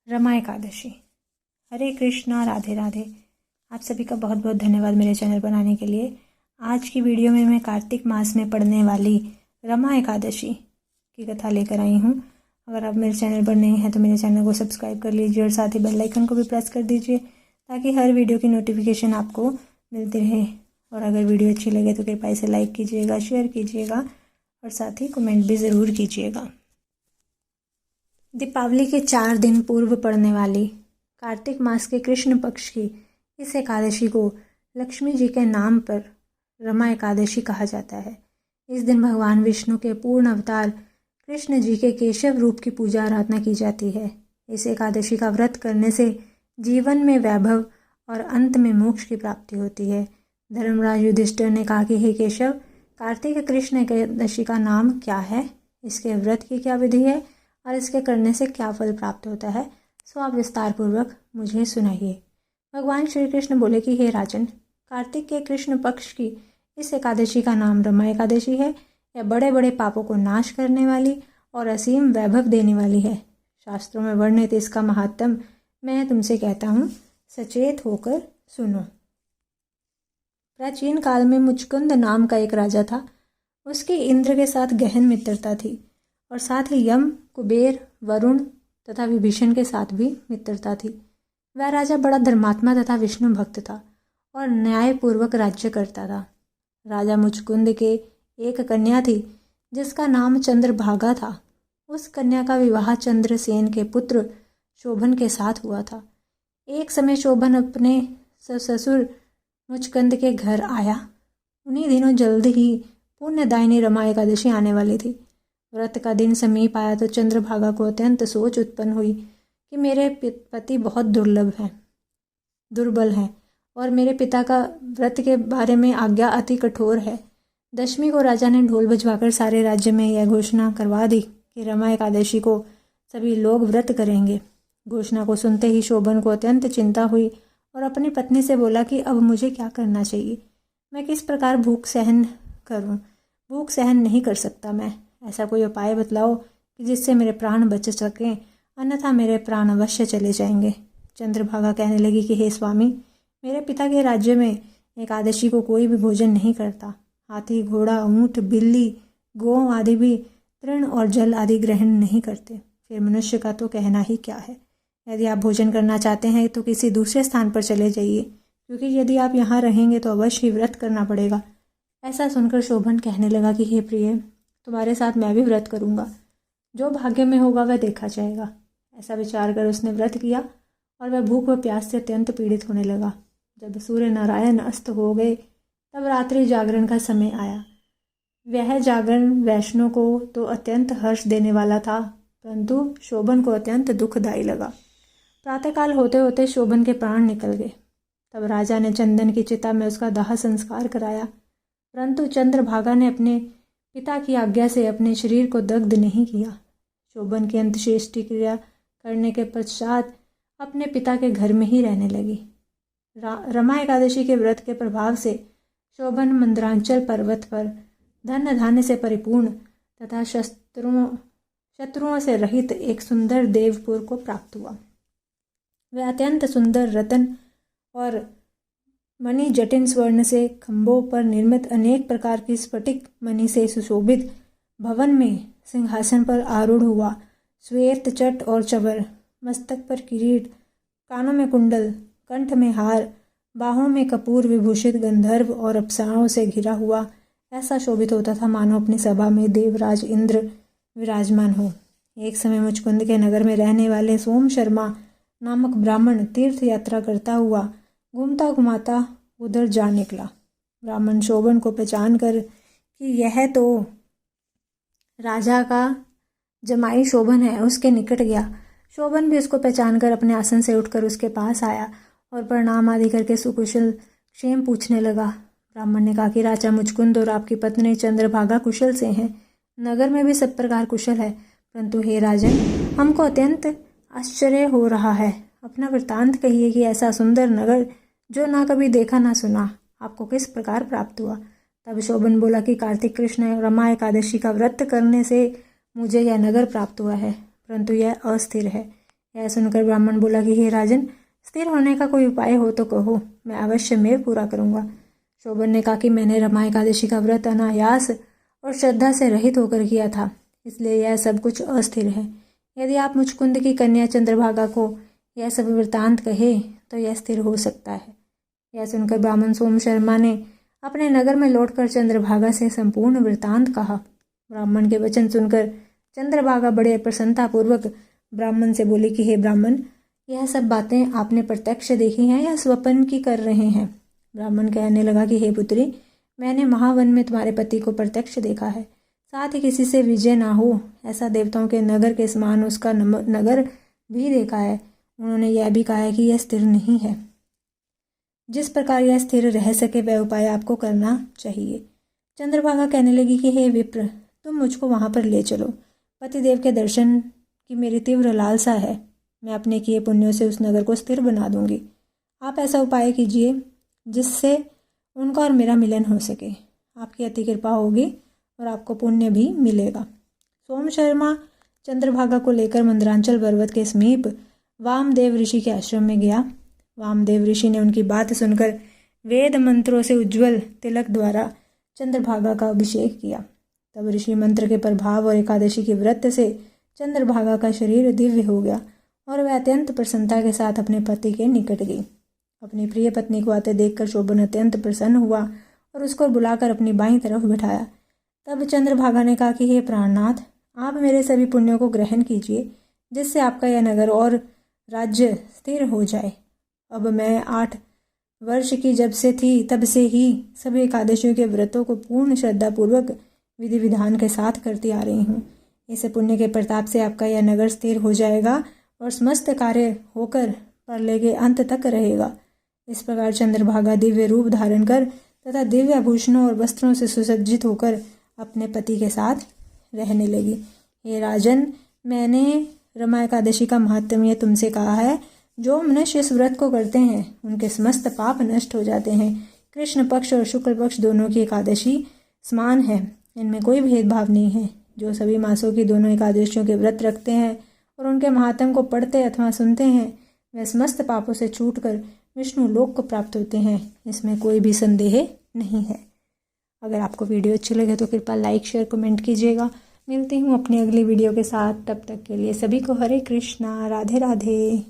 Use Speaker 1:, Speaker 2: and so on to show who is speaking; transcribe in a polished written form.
Speaker 1: रमा एकादशी। हरे कृष्णा, राधे राधे। आप सभी का बहुत बहुत धन्यवाद मेरे चैनल बनाने के लिए। आज की वीडियो में मैं कार्तिक मास में पड़ने वाली रमा एकादशी की कथा लेकर आई हूँ। अगर आप मेरे चैनल पर नए हैं तो मेरे चैनल को सब्सक्राइब कर लीजिए और साथ ही बेल आइकन को भी प्रेस कर दीजिए ताकि हर वीडियो की नोटिफिकेशन आपको मिलती रहे। और अगर वीडियो अच्छी लगे तो कृपया इसे लाइक कीजिएगा, शेयर कीजिएगा और साथ ही कमेंट भी ज़रूर कीजिएगा। दीपावली के 4 दिन पूर्व पड़ने वाली कार्तिक मास के कृष्ण पक्ष की इस एकादशी को लक्ष्मी जी के नाम पर रमा एकादशी कहा जाता है। इस दिन भगवान विष्णु के पूर्ण अवतार कृष्ण जी के केशव रूप की पूजा आराधना की जाती है। इस एकादशी का व्रत करने से जीवन में वैभव और अंत में मोक्ष की प्राप्ति होती है। धर्मराज युधिष्ठिर ने कहा कि हे केशव, कार्तिक कृष्ण एकादशी का नाम क्या है, इसके व्रत की क्या विधि है और इसके करने से क्या फल प्राप्त होता है, सो आप विस्तार पूर्वक मुझे सुनाइए। भगवान श्री कृष्ण बोले कि हे राजन, कार्तिक के कृष्ण पक्ष की इस एकादशी का नाम रमा एकादशी है। यह बड़े बड़े पापों को नाश करने वाली और असीम वैभव देने वाली है। शास्त्रों में वर्णित इसका महात्म मैं तुमसे कहता हूँ, सचेत होकर सुनो। प्राचीन काल में मुचकुंद नाम का एक राजा था। उसकी इंद्र के साथ गहन मित्रता थी और साथ ही यम, कुबेर, वरुण तथा विभीषण के साथ भी मित्रता थी। वह राजा बड़ा धर्मात्मा तथा विष्णु भक्त था और न्यायपूर्वक राज्य करता था। राजा मुचकुंद के एक कन्या थी जिसका नाम चंद्रभागा था। उस कन्या का विवाह चंद्रसेन के पुत्र शोभन के साथ हुआ था। एक समय शोभन अपने ससुर मुचकुंद के घर आया। उन्हीं दिनों जल्द ही पुण्यदायिनी रमा एकादशी आने वाली थी। व्रत का दिन समीप आया तो चंद्रभागा को अत्यंत सोच उत्पन्न हुई कि मेरे पति बहुत दुर्बल हैं और मेरे पिता का व्रत के बारे में आज्ञा अति कठोर है। दशमी को राजा ने ढोल बजवाकर सारे राज्य में यह घोषणा करवा दी कि रमा एकादशी को सभी लोग व्रत करेंगे। घोषणा को सुनते ही शोभन को अत्यंत चिंता हुई और अपनी पत्नी से बोला कि अब मुझे क्या करना चाहिए, मैं किस प्रकार भूख सहन करूं? भूख सहन नहीं कर सकता मैं। ऐसा कोई उपाय बतलाओ कि जिससे मेरे प्राण बच सकें, अन्यथा मेरे प्राण अवश्य चले जाएंगे। चंद्रभागा कहने लगी कि हे स्वामी, मेरे पिता के राज्य में एकादशी को कोई भी भोजन नहीं करता। हाथी, घोड़ा, ऊंट, बिल्ली, गौ आदि भी तृण और जल आदि ग्रहण नहीं करते। फिर मनुष्य का तो कहना ही क्या है। यदि आप भोजन करना चाहते हैं तो किसी दूसरे स्थान पर चले जाइए, क्योंकि यदि आप यहाँ रहेंगे तो अवश्य ही व्रत करना पड़ेगा। ऐसा सुनकर शोभन कहने लगा कि हे प्रिय, तुम्हारे साथ मैं भी व्रत करूँगा। जो भाग्य में होगा वह देखा जाएगा। ऐसा विचार कर उसने व्रत किया और वह भूख व प्यास से अत्यंत पीड़ित होने लगा। जब सूर्य नारायण अस्त हो गए तब रात्रि जागरण का समय आया। वह जागरण वैष्णव को तो अत्यंत हर्ष देने वाला था, परंतु शोभन को अत्यंत दुखदायी लगा। प्रातःकाल होते होते शोभन के प्राण निकल गए। तब राजा ने चंदन की चिता में उसका दाह संस्कार कराया, परंतु चंद्रभागा ने अपने पिता की आज्ञा से अपने शरीर को दग्ध नहीं किया। शोभन की अंत्येष्टि क्रिया करने के पश्चात अपने पिता के घर में ही रहने लगी। रमा एकादशी के व्रत के प्रभाव से शोभन मंदरांचल पर्वत पर धन धान्य से परिपूर्ण तथा शत्रुओं से रहित एक सुंदर देवपुर को प्राप्त हुआ। वह अत्यंत सुंदर रतन और मणि जटिन स्वर्ण से खंभों पर निर्मित अनेक प्रकार की स्फटिक मणि से सुशोभित भवन में सिंहासन पर आरूढ़ हुआ। श्वेत चट और चबर, मस्तक पर किरीट, कानों में कुंडल, कंठ में हार, बाहों में कपूर विभूषित गंधर्व और अप्सराओं से घिरा हुआ ऐसा शोभित होता था मानो अपनी सभा में देवराज इंद्र विराजमान हो। एक समय मुचकुंद के नगर में रहने वाले सोम शर्मा नामक ब्राह्मण तीर्थ यात्रा करता हुआ घूमता घुमाता उधर जा निकला। ब्राह्मण शोभन को पहचान कर कि यह तो राजा का जमाई शोभन है, उसके निकट गया। शोभन भी उसको पहचान कर अपने आसन से उठकर उसके पास आया और प्रणाम आदि करके सुकुशल क्षेम पूछने लगा। ब्राह्मण ने कहा कि राजा मुचकुंद और आपकी पत्नी चंद्रभागा कुशल से हैं। नगर में भी सब प्रकार कुशल है, परंतु हे राजन, हमको अत्यंत आश्चर्य हो रहा है। अपना वृत्तांत कहिए कि ऐसा सुंदर नगर जो ना कभी देखा ना सुना आपको किस प्रकार प्राप्त हुआ। तब शोभन बोला कि कार्तिक कृष्ण रमा एकादशी का व्रत करने से मुझे यह नगर प्राप्त हुआ है, परंतु यह अस्थिर है। यह सुनकर ब्राह्मण बोला कि हे राजन, स्थिर होने का कोई उपाय हो तो कहो, मैं अवश्य में पूरा करूँगा। शोभन ने कहा कि मैंने रमा एकादशी का व्रत अनायास और श्रद्धा से रहित होकर किया था, इसलिए यह सब कुछ अस्थिर है। यदि आप मुचकुंद की कन्या चंद्रभागा को यह सब वृत्तांत कहे तो यह स्थिर हो सकता है। यह सुनकर ब्राह्मण सोम शर्मा ने अपने नगर में लौटकर चंद्रभागा से संपूर्ण वृत्तांत कहा। ब्राह्मण के वचन सुनकर चंद्रभागा बड़े प्रसन्नतापूर्वक ब्राह्मण से बोली कि हे ब्राह्मण, यह सब बातें आपने प्रत्यक्ष देखी हैं या स्वप्न की कर रहे हैं? ब्राह्मण कहने लगा कि हे पुत्री, मैंने महावन में तुम्हारे पति को प्रत्यक्ष देखा है, साथ ही किसी से विजय ना हो ऐसा देवताओं के नगर के समान उसका नगर भी देखा है। उन्होंने यह भी कहा है कि यह स्थिर नहीं है। जिस प्रकार यह स्थिर रह सके वह उपाय आपको करना चाहिए। चंद्रभागा कहने लगी कि हे विप्र, तुम मुझको वहाँ पर ले चलो। पतिदेव के दर्शन की मेरी तीव्र लालसा है। मैं अपने किए पुण्यों से उस नगर को स्थिर बना दूंगी। आप ऐसा उपाय कीजिए जिससे उनका और मेरा मिलन हो सके। आपकी अति कृपा होगी और आपको पुण्य भी मिलेगा। सोम शर्मा चंद्रभागा को लेकर मंदरांचल पर्वत के समीप वामदेव ऋषि के आश्रम में गया। वामदेव ऋषि ने उनकी बात सुनकर वेद मंत्रों से उज्ज्वल तिलक द्वारा चंद्रभागा का अभिषेक किया। तब ऋषि मंत्र के प्रभाव और एकादशी के व्रत से चंद्रभागा का शरीर दिव्य हो गया और वह अत्यंत प्रसन्नता के साथ अपने पति के निकट गई। अपनी प्रिय पत्नी को आते देखकर शोभन अत्यंत प्रसन्न हुआ और उसको बुलाकर अपनी बाईं तरफ बिठाया। तब चंद्रभागा ने कहा कि हे प्राणनाथ, आप मेरे सभी पुण्यों को ग्रहण कीजिए जिससे आपका यह नगर और राज्य स्थिर हो जाए। अब मैं 8 वर्ष की जब से थी तब से ही सभी एकादशियों के व्रतों को पूर्ण श्रद्धापूर्वक विधि विधान के साथ करती आ रही हूँ। इस पुण्य के प्रताप से आपका यह नगर स्थिर हो जाएगा और समस्त कार्य होकर प्रलय के अंत तक रहेगा। इस प्रकार चंद्रभागा दिव्य रूप धारण कर तथा दिव्य आभूषणों और वस्त्रों से सुसज्जित होकर अपने पति के साथ रहने लगी। हे राजन, मैंने रमा एकादशी का महात्म्य तुमसे कहा है। जो मनुष्य इस व्रत को करते हैं उनके समस्त पाप नष्ट हो जाते हैं। कृष्ण पक्ष और शुक्ल पक्ष दोनों की एकादशी समान है, इनमें कोई भेदभाव नहीं है। जो सभी मासों की दोनों एकादशियों के व्रत रखते हैं और उनके महात्म को पढ़ते अथवा सुनते हैं वे समस्त पापों से छूटकर विष्णु लोक को प्राप्त होते हैं। इसमें कोई भी संदेह नहीं है। अगर आपको वीडियो अच्छी लगे तो कृपया लाइक शेयर कमेंट कीजिएगा। मिलती हूँ अपनी अगली वीडियो के साथ। तब तक के लिए सभी को हरे कृष्णा, राधे राधे।